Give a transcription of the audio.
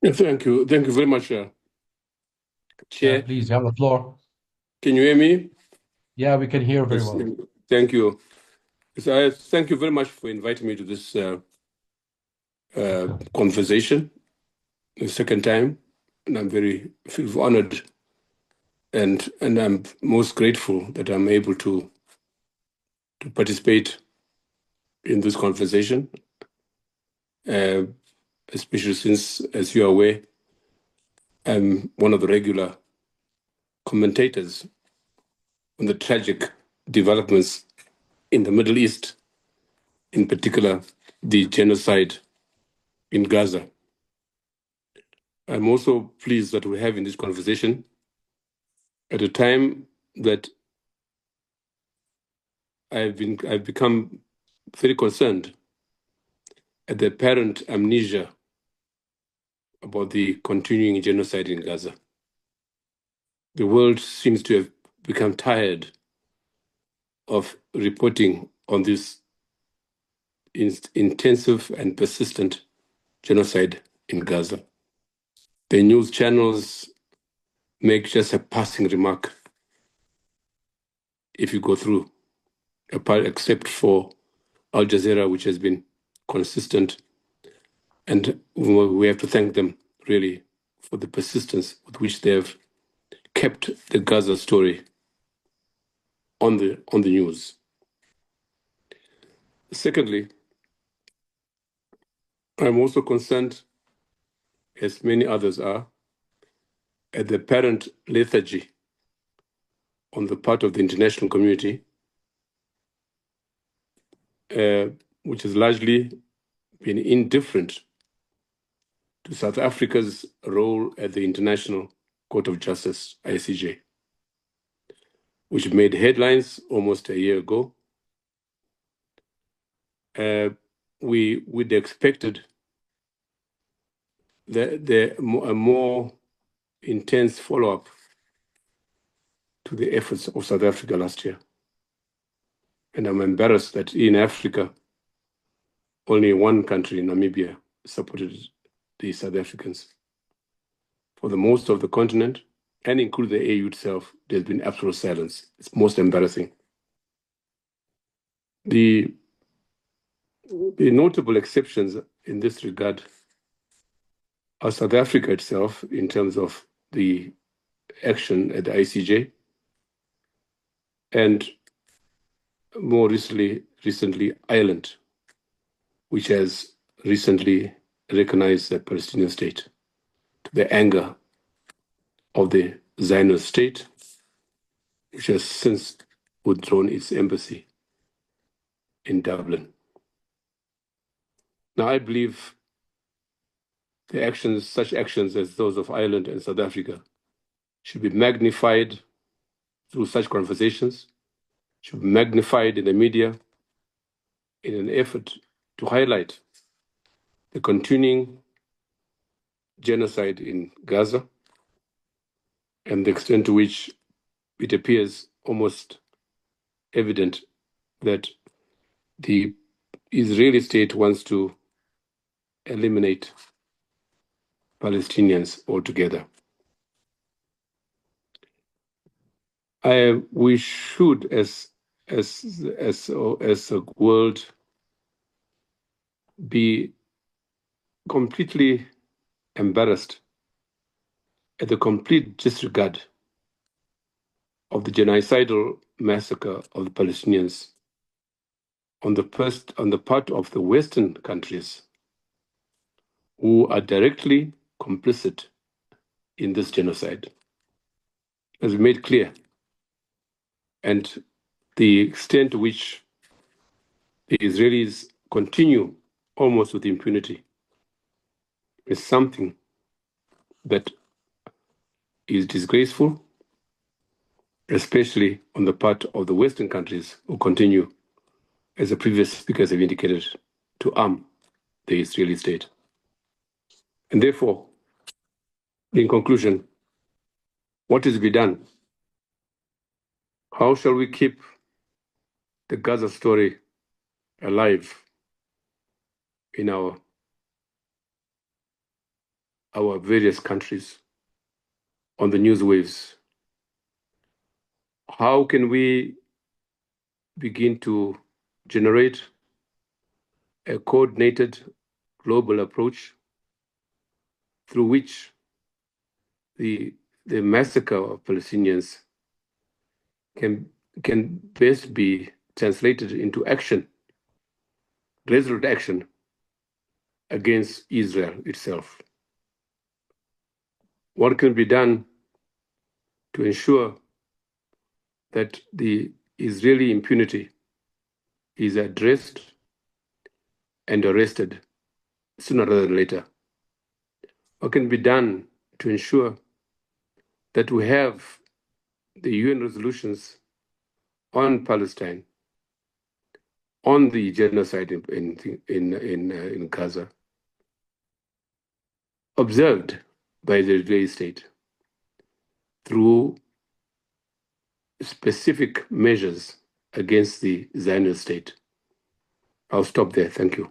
Thank you. Thank you very much, Chair. Please, you have the floor. Can you hear me? Yeah, we can hear very Yes. well. Thank you. So thank you very much for inviting me to this conversation the second time, and I'm feel honored, and I'm most grateful that I'm able to participate in this conversation, uh, especially since, as you are aware, I'm one of the regular commentators on the tragic developments in the Middle East, in particular the genocide in Gaza. I'm also pleased that we're having this conversation at a time that I've become very concerned at the apparent amnesia about the continuing genocide in Gaza. The world seems to have become tired of reporting on this intensive and persistent genocide in Gaza. The news channels make just a passing remark if you go through, except for Al Jazeera, which has been consistent. And we have to thank them, really, for the persistence with which they have kept the Gaza story on the news. Secondly, I'm also concerned, as many others are, at the apparent lethargy on the part of the international community, which has largely been indifferent to South Africa's role at the International Court of Justice, ICJ, which made headlines almost a year ago. We'd expected a more intense follow-up to the efforts of South Africa last year. And I'm embarrassed that in Africa, only one country, Namibia, supported the South Africans. For the most of the continent, and including the AU itself, there's been absolute silence. It's most embarrassing. The notable exceptions in this regard are South Africa itself, in terms of the action at the ICJ, and more recently Ireland, which has recently recognized the Palestinian state, to the anger of the Zionist state, which has since withdrawn its embassy in Dublin. Now, I believe such actions as those of Ireland and South Africa, should be magnified through such conversations, should be magnified in the media in an effort to highlight the continuing genocide in Gaza and the extent to which it appears almost evident that the Israeli state wants to eliminate Palestinians altogether. We should, as a world, be completely embarrassed at the complete disregard of the genocidal massacre of the Palestinians on the part of the Western countries who are directly complicit in this genocide, as we made clear, and the extent to which the Israelis continue almost with impunity is something that is disgraceful, especially on the part of the Western countries who continue, as the previous speakers have indicated, to arm the Israeli state. And therefore, in conclusion, what is to be done? How shall we keep the Gaza story alive in our our various countries on the news waves? How can we begin to generate a coordinated global approach through which the massacre of Palestinians can best be translated into action, resolute action against Israel itself? What can be done to ensure that the Israeli impunity is addressed and arrested sooner rather than later? What can be done to ensure that we have the UN resolutions on Palestine, on the genocide in Gaza, observed by the Israeli state through specific measures against the Zionist state? I'll stop there. Thank you.